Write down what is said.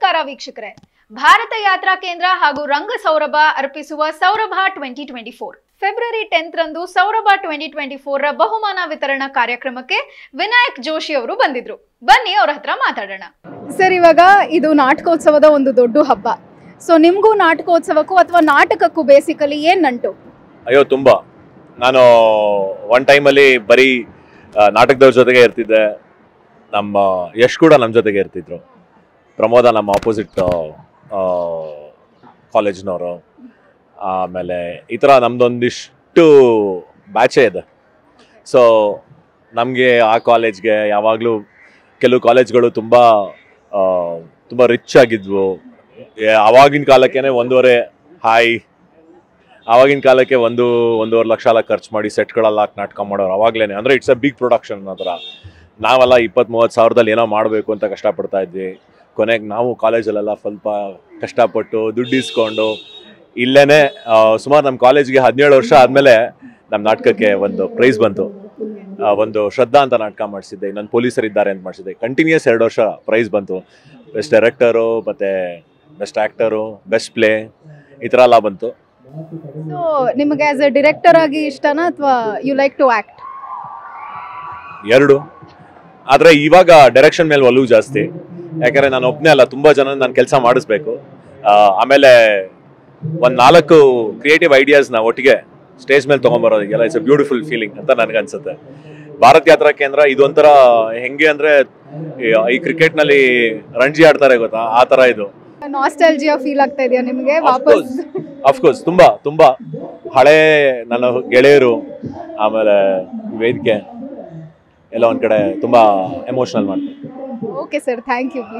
ನಮಸ್ಕಾರ ವೀಕ್ಷಕರೇ, ಭಾರತ ಯಾತ್ರಾ ಕೇಂದ್ರ ಹಾಗೂ ರಂಗ ಸೌರಭ ಅರ್ಪಿಸುವ ಸೌರಭ 2024 ಫೆಬ್ರವರಿ 10 ರಂದು ಸೌರಭ 2024 ರ ಬಹುಮಾನ ವಿತರಣಾ ಕಾರ್ಯಕ್ರಮಕ್ಕೆ ವಿನಾಯಕ್ ಜೋಶಿ ಅವರು ಬಂದಿದ್ರು. ಬನ್ನಿ ಅವರ ಹತ್ರ ಮಾತಾಡೋಣ. ಸರ್, ಇವಾಗ ಇದು ನಾಟಕೋತ್ಸವದ ಒಂದು ದೊಡ್ಡ ಹಬ್ಬ. ಸೊ ನಿಮಗೂ ನಾಟಕೋತ್ಸವಕ್ಕೂ ಅಥವಾ ನಾಟಕಕ್ಕೂ ಬೇಸಿಕಲಿ ಏನು ನಂಟು? ಅಯ್ಯೋ ತುಂಬಾ. ನಾನು ಒನ್ ಟೈಮಲ್ಲಿ ಬರೀ ನಾಟಕದವ್ರ ಜೊತೆಗೆ ಇರ್ತಿದ್ದೆ. ನಮ್ಮ ಯಶ್ ಕೂಡ ನಮ್ಮ ಜೊತೆಗೆ ಇರ್ತಿದ್ರು. ಪ್ರಮೋದ ನಮ್ಮ ಆಪೋಸಿಟ್ ಕಾಲೇಜ್ನವರು. ಆಮೇಲೆ ಈ ಥರ ನಮ್ಮದೊಂದಿಷ್ಟು ಬ್ಯಾಚೇ ಇದೆ. ಸೊ ನಮಗೆ ಆ ಕಾಲೇಜ್ಗೆ ಯಾವಾಗಲೂ ಕೆಲವು ಕಾಲೇಜ್ಗಳು ತುಂಬ ರಿಚ್ ಆಗಿದ್ವು. ಆವಾಗಿನ ಕಾಲಕ್ಕೇ ಆವಾಗಿನ ಕಾಲಕ್ಕೆ 1.5 ಲಕ್ಷ ಎಲ್ಲ ಖರ್ಚು ಮಾಡಿ ಸೆಟ್ಗಳೆಲ್ಲ ನಾಟಕ ಮಾಡೋರು ಅವಾಗಲೇ. ಅಂದರೆ ಇಟ್ಸ್ ಅ ಬಿಗ್ ಪ್ರೊಡಕ್ಷನ್. ಆ ಥರ ನಾವೆಲ್ಲ 20-30 ಸಾವಿರದಲ್ಲಿ ಏನೋ ಮಾಡಬೇಕು ಅಂತ ಕಷ್ಟಪಡ್ತಾ ಇದ್ವಿ. ಕೊನೆಗೆ ನಾವು ಕಾಲೇಜಲ್ಲೆಲ್ಲ ಸ್ವಲ್ಪ ಕಷ್ಟಪಟ್ಟು ದುಡ್ಡು ಇಸ್ಕೊಂಡು ಇಲ್ಲೇ ಸುಮಾರು ನಮ್ಮ ಕಾಲೇಜ್ಗೆ 17 ವರ್ಷ ಆದಮೇಲೆ ನಮ್ಮ ನಾಟಕಕ್ಕೆ ಒಂದು ಪ್ರೈಸ್ ಬಂತು. ಒಂದು ಶ್ರದ್ಧಾ ಅಂತ ನಾಟಕ ಮಾಡಿಸಿದ್ದೆ, ಇನ್ನೊಂದು ಪೊಲೀಸರಿದ್ದಾರೆ ಅಂತ ಮಾಡಿಸಿದ್ದೆ. ಕಂಟಿನ್ಯೂಸ್ 2 ವರ್ಷ ಪ್ರೈಸ್ ಬಂತು. ಬೆಸ್ಟ್ ಡೈರೆಕ್ಟರು, ಮತ್ತು ಬೆಸ್ಟ್ ಆ್ಯಕ್ಟರು, ಬೆಸ್ಟ್ ಪ್ಲೇ, ಈ ಥರ ಎಲ್ಲ ಬಂತು. ಸೊ ನಿಮಗೆ ಆಸ್ ಎ ಡಿರೆಕ್ಟರ್ ಆಗಿ ಇಷ್ಟನಾ ಅಥವಾ ಯು ಲೈಕ್ ಟು ಆ್ಯಕ್ಟ್? ಎರಡು. ಆದರೆ ಇವಾಗ ಡೈರೆಕ್ಷನ್ ಮೇಲೆ ಒಲವು ಜಾಸ್ತಿ. ಯಾಕಂದರೆ ನಾನು ಒಬ್ಬನೇ ಅಲ್ಲ, ತುಂಬ ಜನ ನಾನು ಕೆಲಸ ಮಾಡಿಸ್ಬೇಕು. ಆಮೇಲೆ ಒಂದು 4 ಕ್ರಿಯೇಟಿವ್ ಐಡಿಯಾಸ್ನ ಒಟ್ಟಿಗೆ ಸ್ಟೇಜ್ ಮೇಲೆ ತೊಗೊಂಬರೋದಕ್ಕೆಲ್ಲ ಇಟ್ಸ್ ಅ ಬ್ಯೂಟಿಫುಲ್ ಫೀಲಿಂಗ್ ಅಂತ ನನಗನ್ಸುತ್ತೆ. ಭಾರತ್ ಯಾತ್ರಾ ಕೇಂದ್ರ ಇದೊಂಥರ ಹೆಂಗೆ ಅಂದರೆ ಈ ಕ್ರಿಕೆಟ್ನಲ್ಲಿ ರಣಜಿ ಆಡ್ತಾರೆ ಗೊತ್ತಾ, ಆ ಥರ ಇದು. ನಾಸ್ಟಾಲ್ಜಿಯಾ ಫೀಲ್ ಆಗ್ತಾ ಇದೆಯಾ ನಿಮಗೆ ವಾಪಸ್? ಅಫ್ಕೋರ್ಸ್ ತುಂಬ ಹಳೆ ನನ್ನ ಗೆಳೆಯರು, ಆಮೇಲೆ ವೇದಿಕೆ ಎಲ್ಲ ಒಂದು ಕಡೆ ತುಂಬ ಎಮೋಷನಲ್ ಮಾಡ್ತಾರೆ. Okay sir, thank you. Please